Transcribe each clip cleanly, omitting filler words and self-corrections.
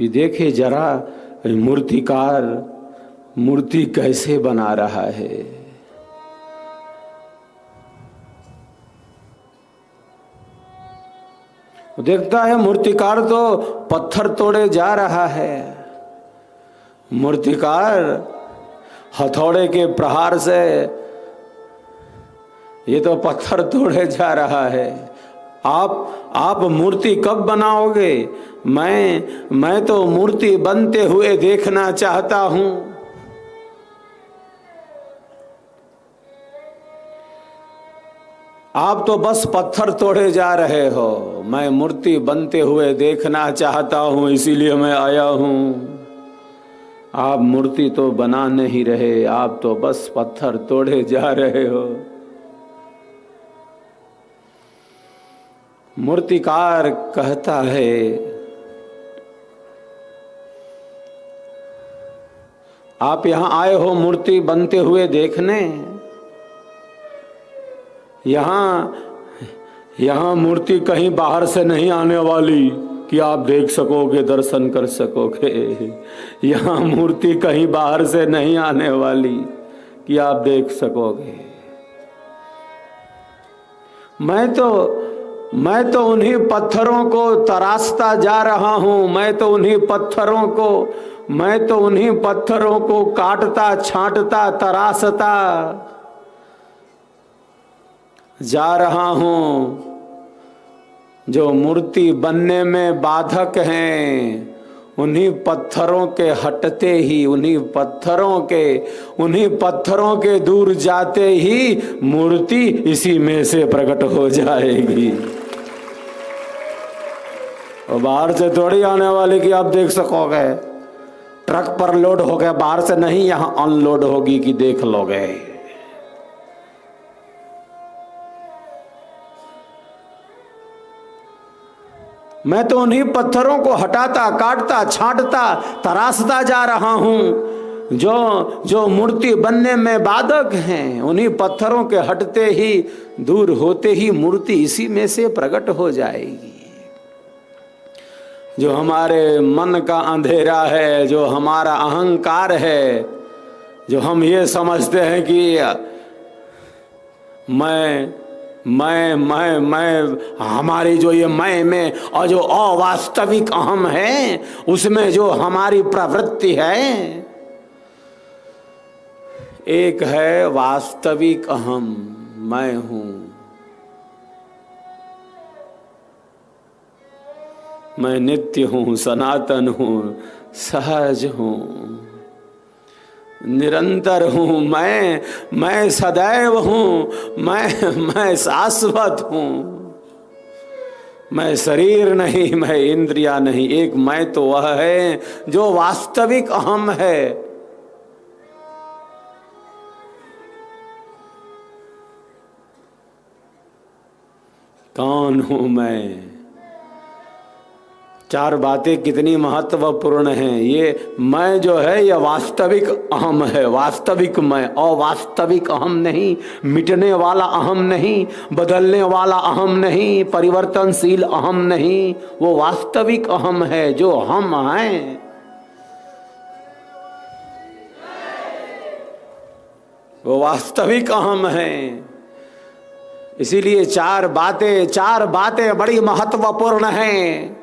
कि देखे जरा मूर्तिकार मूर्ति कैसे बना रहा है। देखता है मूर्तिकार तो पत्थर तोड़े जा रहा है। मूर्तिकार हथौड़े के प्रहार से ये तो पत्थर तोड़े जा रहा है। आप मूर्ति कब बनाओगे? मैं तो मूर्ति बनते हुए देखना चाहता हूं। आप तो बस पत्थर तोड़े जा रहे हो, मैं मूर्ति बनते हुए देखना चाहता हूं, इसीलिए मैं आया हूं। आप मूर्ति तो बना नहीं रहे, आप तो बस पत्थर तोड़े जा रहे हो। मूर्तिकार कहता है आप यहां आए हो मूर्ति बनते हुए देखने। यहां मूर्ति कहीं बाहर से नहीं आने वाली कि आप देख सकोगे, दर्शन कर सकोगे। यहां मूर्ति कहीं बाहर से नहीं आने वाली कि आप देख सकोगे। मैं तो उन्हीं पत्थरों को तराशता जा रहा हूं। मैं तो उन्हीं पत्थरों को काटता, छांटता, तराशता जा रहा हूं, जो मूर्ति बनने में बाधक हैं। उन्हीं पत्थरों के हटते ही, उन्हीं पत्थरों के दूर जाते ही मूर्ति इसी में से प्रकट हो जाएगी। और बाहर से थोड़ी आने वाली कि आप देख सकोगे। ट्रक पर लोड हो गया, बाहर से नहीं, यहां अनलोड होगी कि देख लोगे। मैं तो उन्हीं पत्थरों को हटाता, काटता, छांटता, तराशता जा रहा हूं, जो मूर्ति बनने में बाधक हैं। उन्हीं पत्थरों के हटते ही, दूर होते ही मूर्ति इसी में से प्रकट हो जाएगी। जो हमारे मन का अंधेरा है, जो हमारा अहंकार है, जो हम ये समझते हैं कि मैं हमारी जो ये मैं में और जो अवास्तविक अहम है, उसमें जो हमारी प्रवृत्ति है, एक है वास्तविक अहम, मैं हूं। मैं नित्य हूं, सनातन हूं, सहज हूं, निरंतर हूं। मैं सदैव हूं। मैं शाश्वत हूं। मैं शरीर नहीं, मैं इंद्रिया नहीं। एक मैं तो वह है जो वास्तविक अहम है। कौन हूं मैं? चार बातें कितनी महत्वपूर्ण हैं। ये मैं जो है, यह वास्तविक अहम है, वास्तविक मैं। अवास्तविक अहम नहीं, मिटने वाला अहम नहीं, बदलने वाला अहम नहीं, परिवर्तनशील अहम नहीं। वो वास्तविक अहम है जो हम हैं। वो वास्तविक अहम है। इसीलिए चार बातें बड़ी महत्वपूर्ण हैं।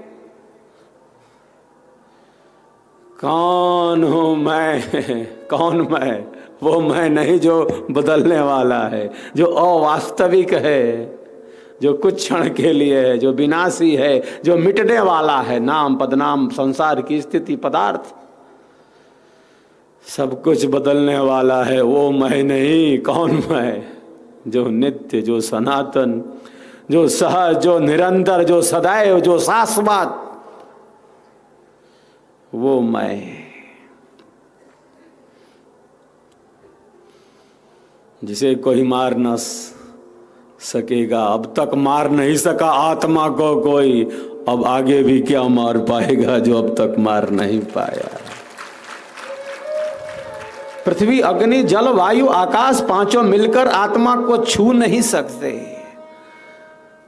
कौन हूं मैं? कौन मैं? वो मैं नहीं जो बदलने वाला है, जो अवास्तविक है, जो कुछ क्षण के लिए है, जो विनाशी है, जो मिटने वाला है। नाम, पदनाम, संसार की स्थिति, पदार्थ, सब कुछ बदलने वाला है। वो मैं नहीं। कौन मैं? जो नित्य, जो सनातन, जो सहज, जो निरंतर, जो सदैव, जो शाश्वत, वो मैं। जिसे कोई मार न सकेगा, अब तक मार नहीं सका आत्मा को कोई, अब आगे भी क्या मार पाएगा जो अब तक मार नहीं पाया। पृथ्वी, अग्नि, जल, वायु, आकाश, पांचों मिलकर आत्मा को छू नहीं सकते।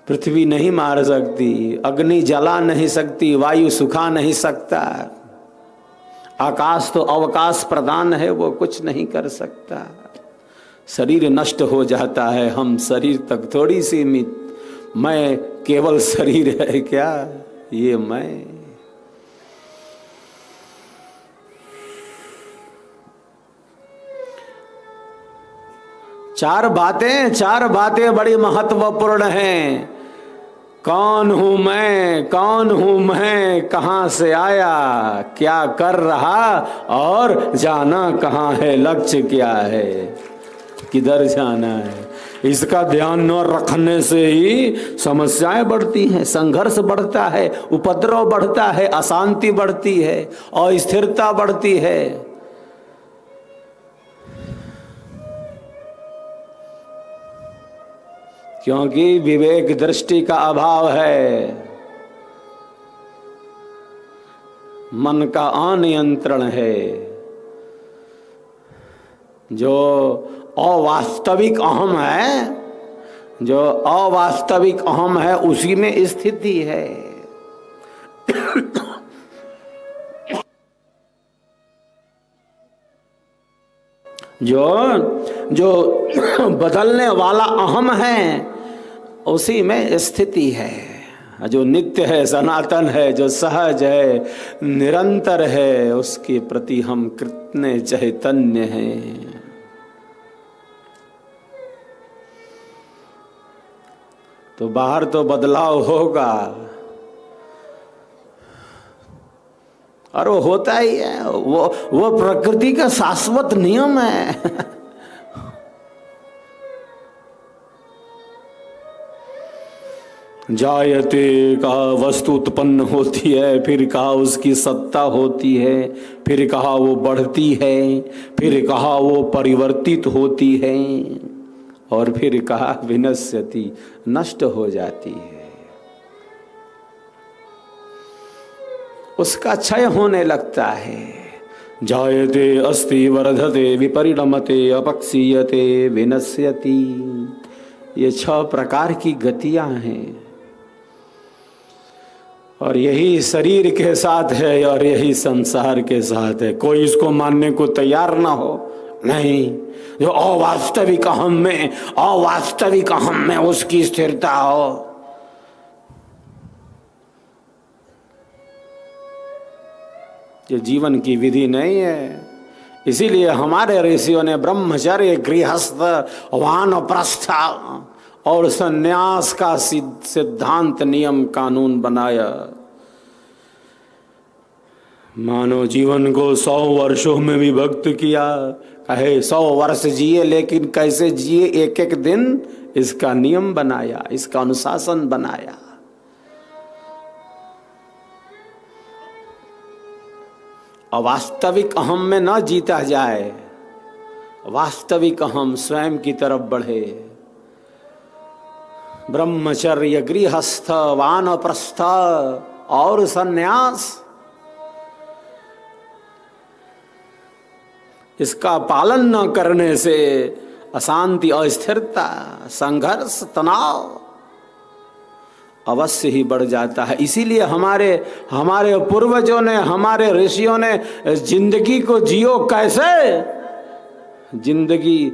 पृथ्वी नहीं मार सकती, अग्नि जला नहीं सकती, वायु सुखा नहीं सकता, आकाश तो अवकाश प्रदान है, वो कुछ नहीं कर सकता। शरीर नष्ट हो जाता है, हम शरीर तक थोड़ी सीमित। मैं केवल शरीर है क्या? ये मैं। चार बातें बड़ी महत्वपूर्ण हैं। कौन हूं मैं, कौन हूं मैं, कहां से आया, क्या कर रहा और जाना कहां है, लक्ष्य क्या है, किधर जाना है। इसका ध्यान न रखने से ही समस्याएं बढ़ती हैं, संघर्ष बढ़ता है, उपद्रव बढ़ता है, अशांति बढ़ती है, अस्थिरता बढ़ती है। क्योंकि विवेक दृष्टि का अभाव है, मन का अनियंत्रण है। जो अवास्तविक अहम है, जो अवास्तविक अहम है, उसी में स्थिति है। जो बदलने वाला अहम है, उसी में स्थिति है। जो नित्य है, सनातन है, जो सहज है, निरंतर है, उसके प्रति हम कितने चैतन्य हैं। तो बाहर तो बदलाव होगा, और वो होता ही है। वो प्रकृति का शाश्वत नियम है। जायते कहा वस्तु उत्पन्न होती है, फिर कहा उसकी सत्ता होती है, फिर कहा वो बढ़ती है, फिर कहा वो परिवर्तित होती है, और फिर कहा विनश्यति, नष्ट हो जाती है। उसका क्षय होने लगता है। जायते अस्ति वर्धते विपरिणमते अपक्षीयते विनश्यति। ये 6 प्रकार की गतियां हैं, और यही शरीर के साथ है और यही संसार के साथ है। कोई इसको मानने को तैयार ना हो, नहीं। जो अवास्तविक अहम में उसकी स्थिरता हो, ये जीवन की विधि नहीं है। इसीलिए हमारे ऋषियों ने ब्रह्मचर्य, गृहस्थ, वानप्रस्थ और संन्यास का सिद्धांत, नियम, कानून बनाया। मानव जीवन को 100 वर्षों में विभक्त किया। कहे 100 वर्ष जिए, लेकिन कैसे जिए, एक एक दिन इसका नियम बनाया, इसका अनुशासन बनाया। अवास्तविक अहम में न जीता जाए, वास्तविक अहम स्वयं की तरफ बढ़े। ब्रह्मचर्य, गृहस्थ, वानप्रस्थ और सन्यास, इसका पालन न करने से अशांति, अस्थिरता, संघर्ष, तनाव अवश्य ही बढ़ जाता है। इसीलिए हमारे पूर्वजों ने, हमारे ऋषियों ने जिंदगी को जियो कैसे, जिंदगी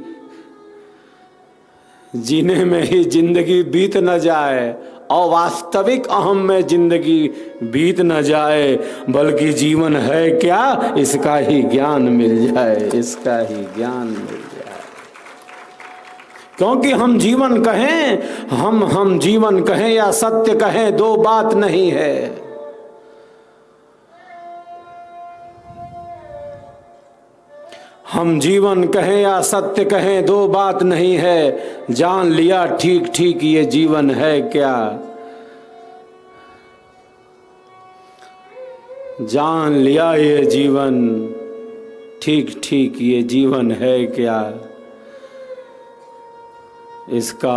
जीने में ही जिंदगी बीत न जाए, अवास्तविक अहम में जिंदगी बीत न जाए, बल्कि जीवन है क्या, इसका ही ज्ञान मिल जाए, इसका ही ज्ञान मिल जाए। क्योंकि हम जीवन कहें, हम जीवन कहें या सत्य कहें, 2 बात नहीं है। हम जीवन कहें या सत्य कहें, 2 बात नहीं है। जान लिया ठीक ठीक ये जीवन है क्या, जान लिया ये जीवन ठीक ठीक ये जीवन है क्या। इसका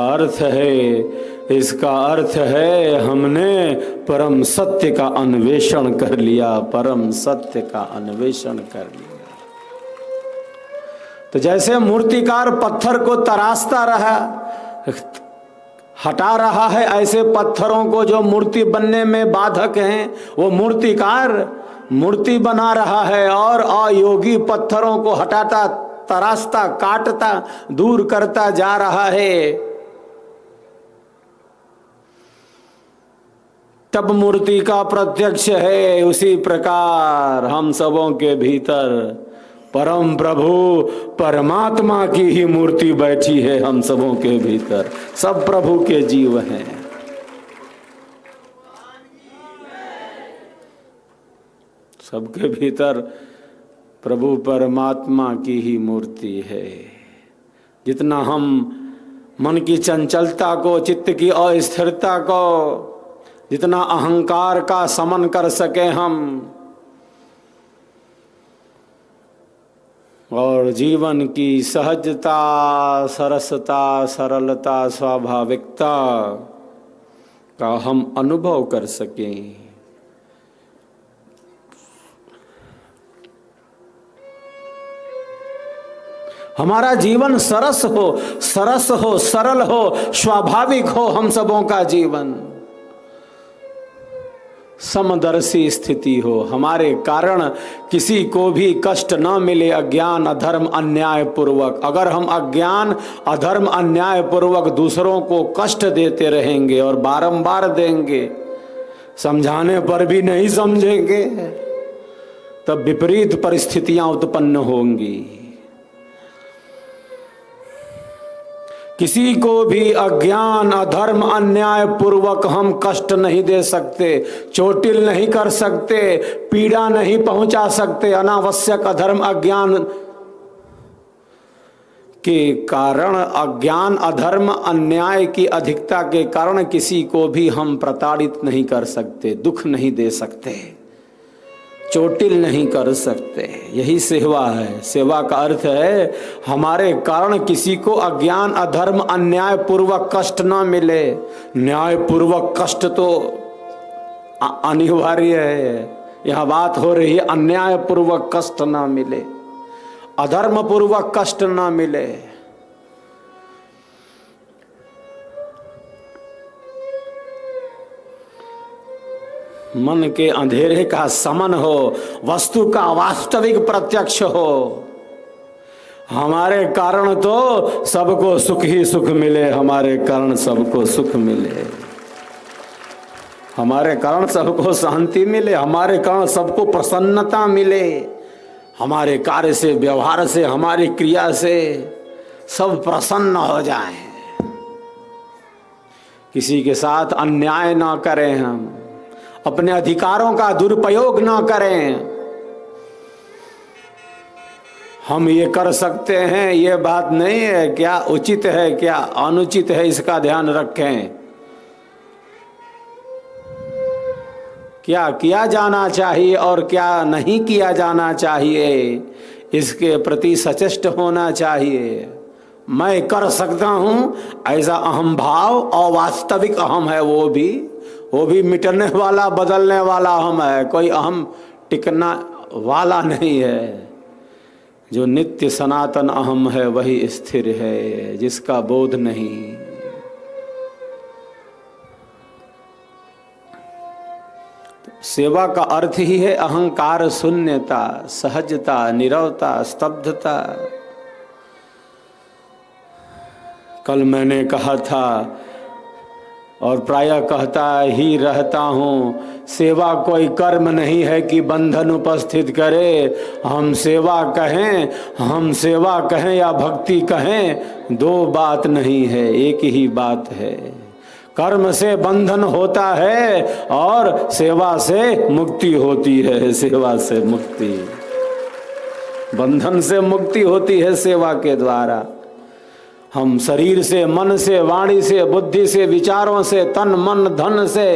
अर्थ है हमने परम सत्य का अन्वेषण कर लिया, परम सत्य का अन्वेषण कर लिया। तो जैसे मूर्तिकार पत्थर को तराशता रहा, हटा रहा है, ऐसे पत्थरों को जो मूर्ति बनने में बाधक हैं, वो मूर्तिकार मूर्ति बना रहा है और अयोगी पत्थरों को हटाता, तराशता, काटता, दूर करता जा रहा है। तब मूर्ति का प्रत्यक्ष है। उसी प्रकार हम सबों के भीतर परम प्रभु परमात्मा की ही मूर्ति बैठी है। हम सबों के भीतर सब प्रभु के जीव हैं। सबके भीतर प्रभु परमात्मा की ही मूर्ति है। जितना हम मन की चंचलता को, चित्त की अस्थिरता को, जितना अहंकार का समन कर सके हम, और जीवन की सहजता, सरसता, सरलता, स्वाभाविकता का हम अनुभव कर सकें, हमारा जीवन सरस हो, सरल हो, स्वाभाविक हो, हम सबों का जीवन समदर्शी स्थिति हो, हमारे कारण किसी को भी कष्ट न मिले अज्ञान, अधर्म, अन्याय पूर्वक। अगर हम अज्ञान, अधर्म, अन्याय पूर्वक दूसरों को कष्ट देते रहेंगे और बारंबार देंगे, समझाने पर भी नहीं समझेंगे, तब विपरीत परिस्थितियां उत्पन्न होंगी। किसी को भी अज्ञान, अधर्म, अन्याय पूर्वक हम कष्ट नहीं दे सकते, चोटिल नहीं कर सकते, पीड़ा नहीं पहुंचा सकते। अनावश्यक अधर्म, अज्ञान के कारण, अज्ञान, अधर्म, अन्याय की अधिकता के कारण किसी को भी हम प्रताड़ित नहीं कर सकते, दुख नहीं दे सकते, चोटिल नहीं कर सकते। यही सेवा है। सेवा का अर्थ है हमारे कारण किसी को अज्ञान, अधर्म, अन्याय पूर्वक कष्ट न मिले। न्याय पूर्वक कष्ट तो अनिवार्य है, यह बात हो रही है अन्याय पूर्वक कष्ट न मिले, अधर्म पूर्वक कष्ट न मिले। मन के अंधेरे का समन हो, वस्तु का वास्तविक प्रत्यक्ष हो। हमारे कारण तो सबको सुख ही सुख मिले, हमारे कारण सबको सुख मिले, हमारे कारण सबको शांति मिले, हमारे कारण सबको प्रसन्नता मिले, हमारे कार्य से, व्यवहार से, हमारी क्रिया से सब प्रसन्न हो जाएं। किसी के साथ अन्याय ना करें, हम अपने अधिकारों का दुरुपयोग ना करें। हम ये कर सकते हैं, ये बात नहीं है, क्या उचित है क्या अनुचित है, इसका ध्यान रखें। क्या किया जाना चाहिए और क्या नहीं किया जाना चाहिए, इसके प्रति सचेष्ट होना चाहिए। मैं कर सकता हूं ऐसा अहम भाव, अवास्तविक अहम है, वो भी मिटने वाला, बदलने वाला अहम है, कोई अहम टिकना वाला नहीं है। जो नित्य सनातन अहम है वही स्थिर है, जिसका बोध नहीं। सेवा का अर्थ ही है अहंकार शून्यता, सहजता, नीरवता, स्तब्धता। कल मैंने कहा था और प्रायः कहता ही रहता हूँ, सेवा कोई कर्म नहीं है कि बंधन उपस्थित करे। हम सेवा कहें या भक्ति कहें, दो बात नहीं है, एक ही बात है। कर्म से बंधन होता है और सेवा से मुक्ति होती है। सेवा से मुक्ति, बंधन से मुक्ति होती है सेवा के द्वारा। हम शरीर से, मन से, वाणी से, बुद्धि से, विचारों से, तन मन धन से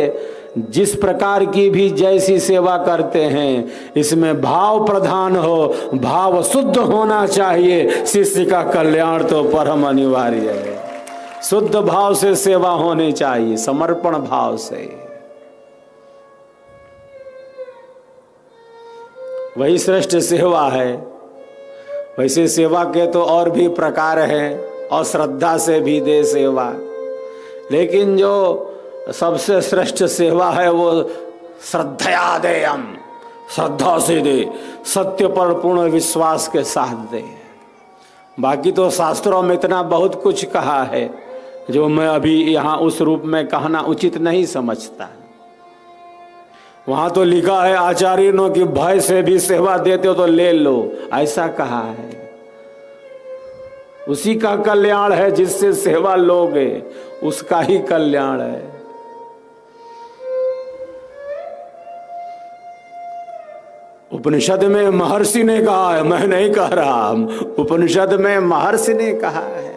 जिस प्रकार की भी जैसी सेवा करते हैं, इसमें भाव प्रधान हो, भाव शुद्ध होना चाहिए। शिष्य का कल्याण तो परम अनिवार्य है। शुद्ध भाव से सेवा होनी चाहिए, समर्पण भाव से। वही श्रेष्ठ सेवा है। वैसे सेवा के तो और भी प्रकार हैं, और श्रद्धा से भी दे सेवा, लेकिन जो सबसे श्रेष्ठ सेवा है वो श्रद्धया देयम, श्रद्धा से दे, सत्य पर पूर्ण विश्वास के साथ दे। बाकी तो शास्त्रों में इतना बहुत कुछ कहा है जो मैं अभी यहाँ उस रूप में कहना उचित नहीं समझता। वहां तो लिखा है आचार्यों की भय से भी सेवा देते हो तो ले लो, ऐसा कहा है। उसी का कल्याण है, जिससे सेवा लोगे उसका ही कल्याण है। उपनिषद में महर्षि ने कहा है, मैं नहीं कह रहा, उपनिषद में महर्षि ने कहा है।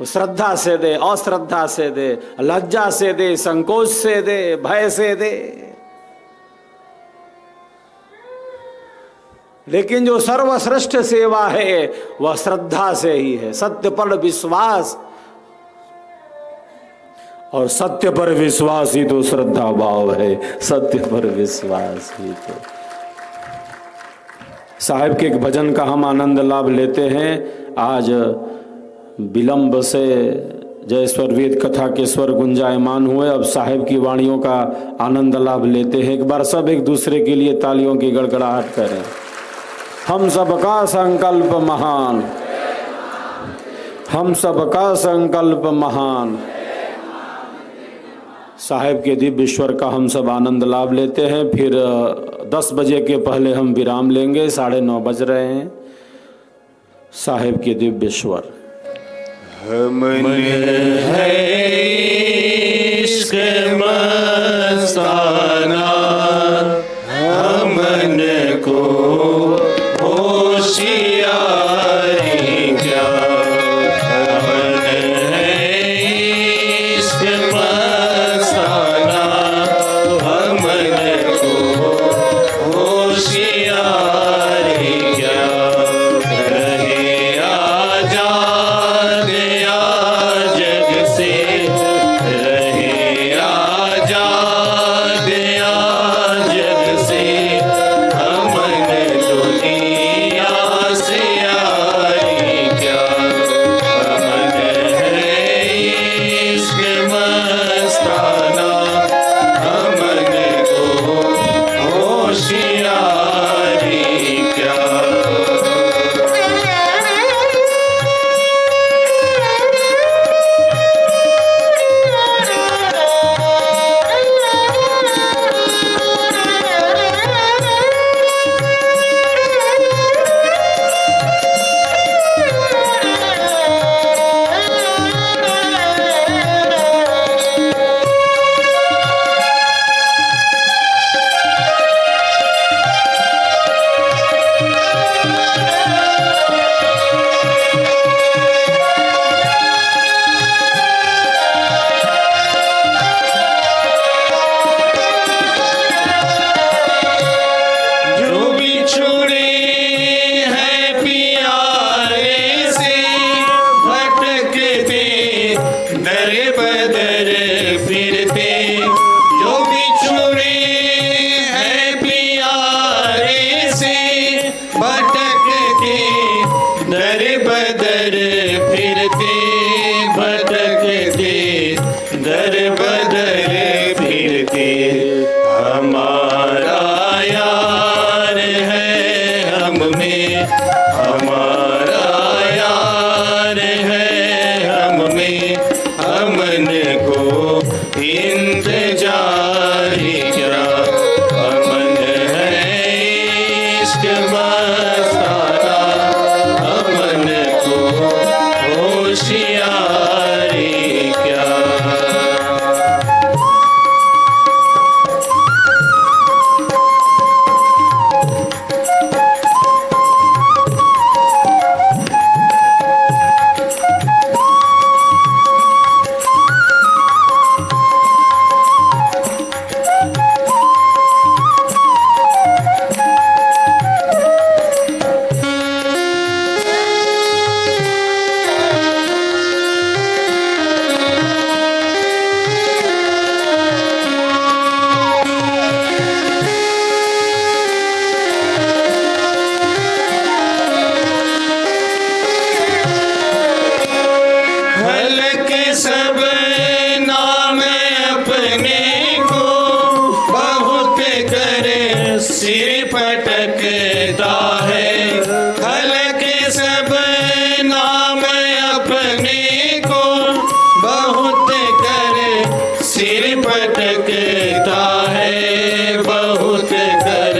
श्रद्धा से दे, अश्रद्धा से दे, लज्जा से दे, संकोच से दे, भय से दे। लेकिन जो सर्वश्रेष्ठ सेवा है वह श्रद्धा से ही है, सत्य पर विश्वास, और सत्य पर विश्वास ही तो श्रद्धा भाव है, सत्य पर विश्वास ही तो। साहिब के एक भजन का हम आनंद लाभ लेते हैं। आज विलंब से जय स्वर वेद कथा के स्वर गुंजायमान हुए, अब साहिब की वाणियों का आनंद लाभ लेते हैं। एक बार सब एक दूसरे के लिए तालियों की गड़गड़ाहट करें। हम सबका संकल्प महान, हम सबका संकल्प महान। साहिब के दिव्य ईश्वर का हम सब आनंद लाभ लेते हैं। फिर 10 बजे के पहले हम विराम लेंगे, 9:30 बज रहे हैं। साहिब के दिव्य ईश्वर। हमने है इश्क मस्ताना, हमने को होशियारी क्या। हमने है इश्क मस्ताना, हमने को होशियारी क्या। रहे आजाद जग से, रहे आजाद सिर पटकता है। खलक सब नाम अपने को बहुत कर सिर पटकता है, बहुत कर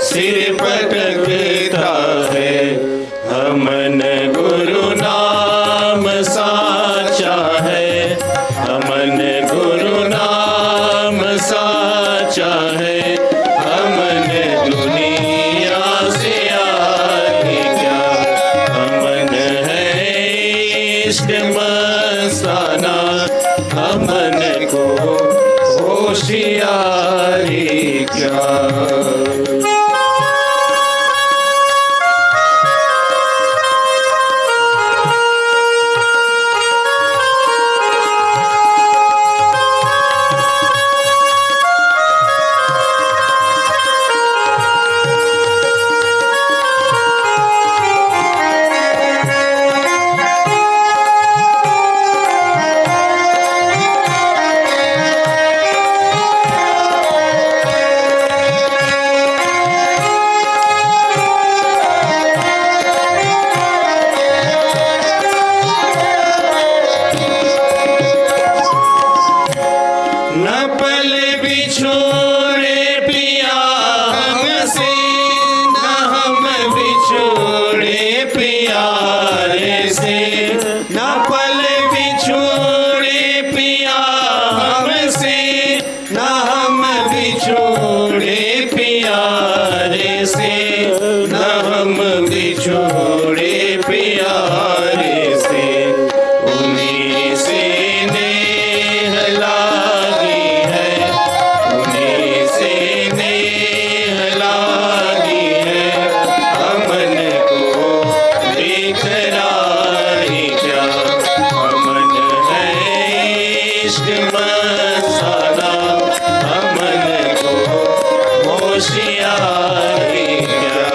सिर पटकता है। हमन गुरु नाम साचा है, हमन गुरु नाम साचा है। हमन दुनिया से आगे क्या, हमन है इश्क मस्ताना। हमन को होशियारी क्या। न पल बिछोड़े पिया हमसे, न हम बिछोड़े प्यारे से। न पल बिछोड़े पिया हमसे, न हम बिछोड़े प्यारे से। न हम बिछोड़े प्यारे से। उन्हीं से नेह लागी है, उन्हीं से नेह लागी है। हमन को बेकरारी क्या, हमन है इश्क मस्ताना। हमन को होशियारी क्या।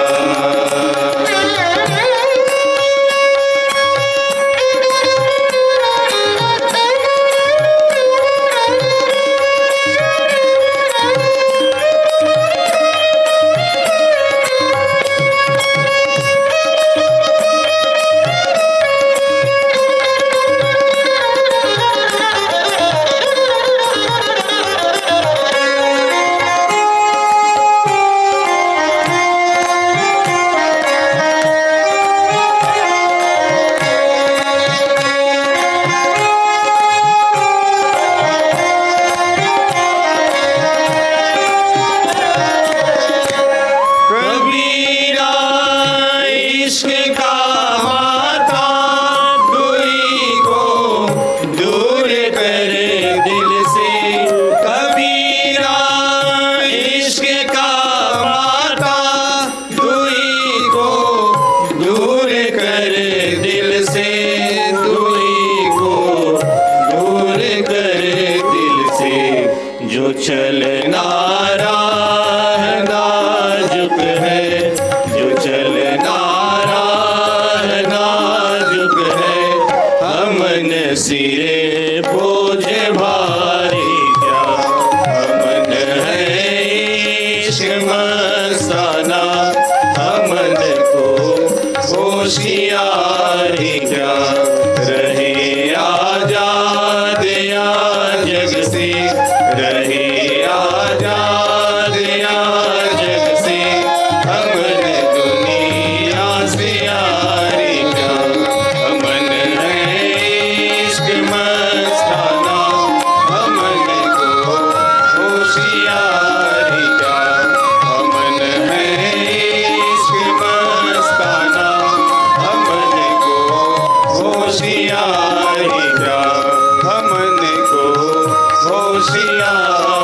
कबीरा इश्क का माता, कोई को दूर कर दिल से। कबीरा इश्क का माता, कोई को दूर कर दिल से। कोई को दूर कर दिल से। जो चलना राह नाजुक है, जो चलना राह नाजुक है। हमन सिरे बोझ भारी क्या, हमन है इश्क मस्ताना। हमन को होशियारी क्या। रहे आजाद या जग से, रहे आजाद या जग से। हमन दुनिया से यारी क्या, हमन है इश्क मस्ताना। हमन को होशियारी क्या, हमन है इश्क मस्ताना। हमन को होशियारी क्या, हमन को होशियारी।